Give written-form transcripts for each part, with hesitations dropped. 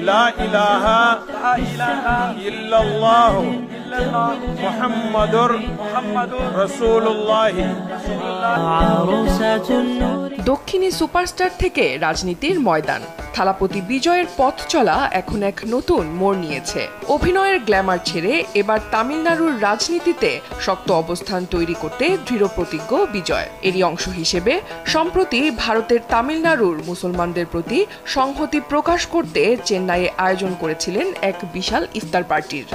লা ইলাহা ইল্লাল্লাহ মুহাম্মাদুর রাসূলুল্লাহ। দক্ষিণী সুপারস্টার থেকে রাজনীতির ময়দান, থালাপতি বিজয়ের পথ চলা এখন এক নতুন মোড় নিয়েছে। অভিনয়ের গ্ল্যামার ছেড়ে এবার তামিলনাড়ুর রাজনীতিতে শক্ত অবস্থান তৈরি করতে দৃঢ়প্রতিজ্ঞ বিজয়। এরই অংশ হিসেবে সম্প্রতি ভারতের তামিলনাড়ুর মুসলমানদের প্রতি সংহতি প্রকাশ করতে চেন্নাইয়ে আয়োজন করেছিলেন এক বিশাল ইফতার পার্টির।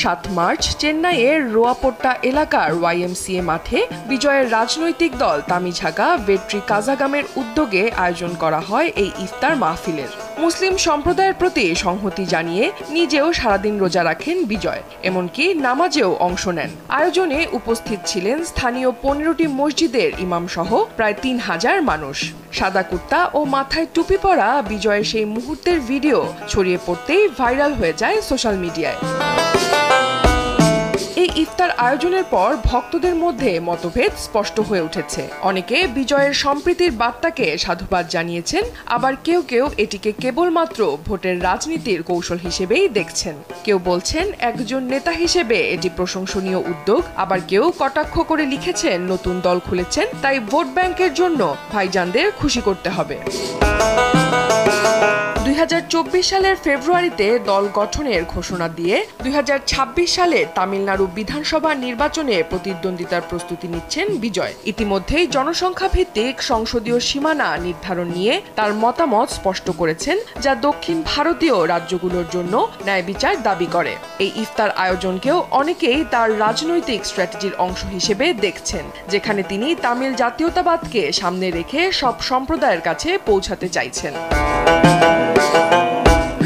৭ মার্চ চেন্নাইয়ের রোয়াপোট্টা এলাকার YMCA মাঠে বিজয়ের রাজনৈতিক দল তামিঝাগা ভেট্রি কাজাগামের উদ্যোগে আয়োজন করা হয় এই ইফতার মাহফিলের। মুসলিম সম্প্রদায়ের প্রতি সংহতি জানিয়ে নিজেও সারাদিন রোজা রাখেন বিজয়, এমনকি নামাজেও অংশ নেন। আয়োজনে উপস্থিত ছিলেন স্থানীয় 15টি মসজিদের ইমাম সহ প্রায় 3000 মানুষ। সাদা কুর্তা ও মাথায় টুপি পরা বিজয়ের সেই মুহূর্তের ভিডিও ছড়িয়ে পড়তেই ভাইরাল হয়ে যায় সোশ্যাল মিডিয়ায়। এই ইফতার আয়োজনের পর ভক্তদের মধ্যে মতভেদ স্পষ্ট হয়ে উঠেছে। অনেকে বিজয়ের সম্প্রীতির বার্তাকে সাধুবাদ জানিয়েছেন, আবার কেউ কেউ এটিকে কেবলমাত্র ভোটের রাজনীতির কৌশল হিসেবেই দেখছেন। কেউ বলছেন একজন নেতা হিসেবে এটি প্রশংসনীয় উদ্যোগ, আবার কেউ কটাক্ষ করে লিখেছেন নতুন দল খুলেছেন, তাই ভোট ব্যাংকের জন্য ভাইজানদের খুশি করতে হবে। 2024 সালের ফেব্রুয়ারিতে দল গঠনের ঘোষণা দিয়ে 2026 সালে তামিলনাড়ু বিধানসভা নির্বাচনে প্রতিদ্বন্দ্বিতার প্রস্তুতি নিচ্ছেন বিজয়। ইতিমধ্যেই জনসংখ্যা ভিত্তিক সংসদীয় সীমানা নির্ধারণ নিয়ে তার মতামত স্পষ্ট করেছেন, যা দক্ষিণ ভারতীয় রাজ্যগুলোর জন্য ন্যায় বিচার দাবি করে। এই ইফতার আয়োজনকেও অনেকেই তার রাজনৈতিক স্ট্র্যাটেজির অংশ হিসেবে দেখছেন, যেখানে তিনি তামিল জাতীয়তাবাদকে সামনে রেখে সব সম্প্রদায়ের কাছে পৌঁছাতে চাইছেন।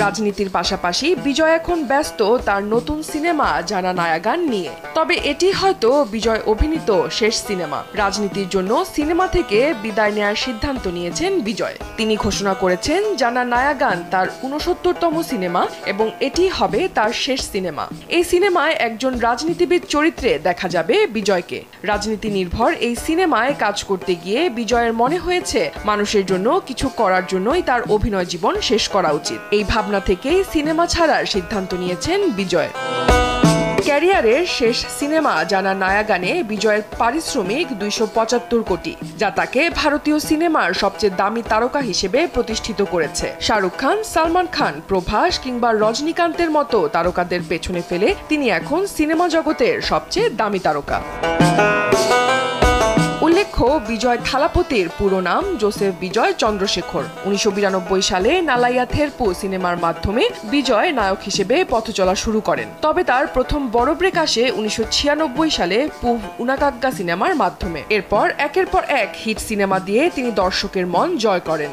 রাজনীতির পাশাপাশি বিজয় এখন ব্যস্ত তার নতুন সিনেমা জানা নায়াগান নিয়ে। তবে এটি হয়তো বিজয় অভিনীত শেষ সিনেমা। রাজনীতির জন্য সিনেমা থেকে বিদায় নেওয়ার সিদ্ধান্ত নিয়েছেন বিজয়। তিনি ঘোষণা করেছেন জানা নায়াগান তার 69তম সিনেমা এবং এটি হবে তার শেষ সিনেমা। এই সিনেমায় একজন রাজনীতিবিদ চরিত্রে দেখা যাবে বিজয়কে। রাজনীতি নির্ভর এই সিনেমায় কাজ করতে গিয়ে বিজয়ের মনে হয়েছে মানুষের জন্য কিছু করার জন্যই তার অভিনয় জীবন শেষ করা উচিত। এই ভাবনা থেকেই সিনেমা ছাড়ার সিদ্ধান্ত নিয়েছেন বিজয়। ক্যারিয়ারের শেষ সিনেমা জানা নায়াগানে বিজয়ের পারিশ্রমিক 275 কোটি, যা তাকে ভারতীয় সিনেমার সবচেয়ে দামি তারকা হিসেবে প্রতিষ্ঠিত করেছে। শাহরুখ খান, সালমান খান, প্রভাস কিংবা রজনীকান্তের মতো তারকাদের পেছনে ফেলে তিনি এখন সিনেমা জগতের সবচেয়ে দামি তারকা। উল্লেখ্য, বিজয় থালাপতির পুরো নাম জোসেফ বিজয় চন্দ্রশেখর। 1992 সালে নালাইয়া থেরপু সিনেমার মাধ্যমে বিজয় নায়ক হিসেবে পথ চলা শুরু করেন। তবে তার প্রথম বড় ব্রেক আসে 1996 সালে পুভ উনাকাগ্গা সিনেমার মাধ্যমে। এরপর একের পর এক হিট সিনেমা দিয়ে তিনি দর্শকের মন জয় করেন।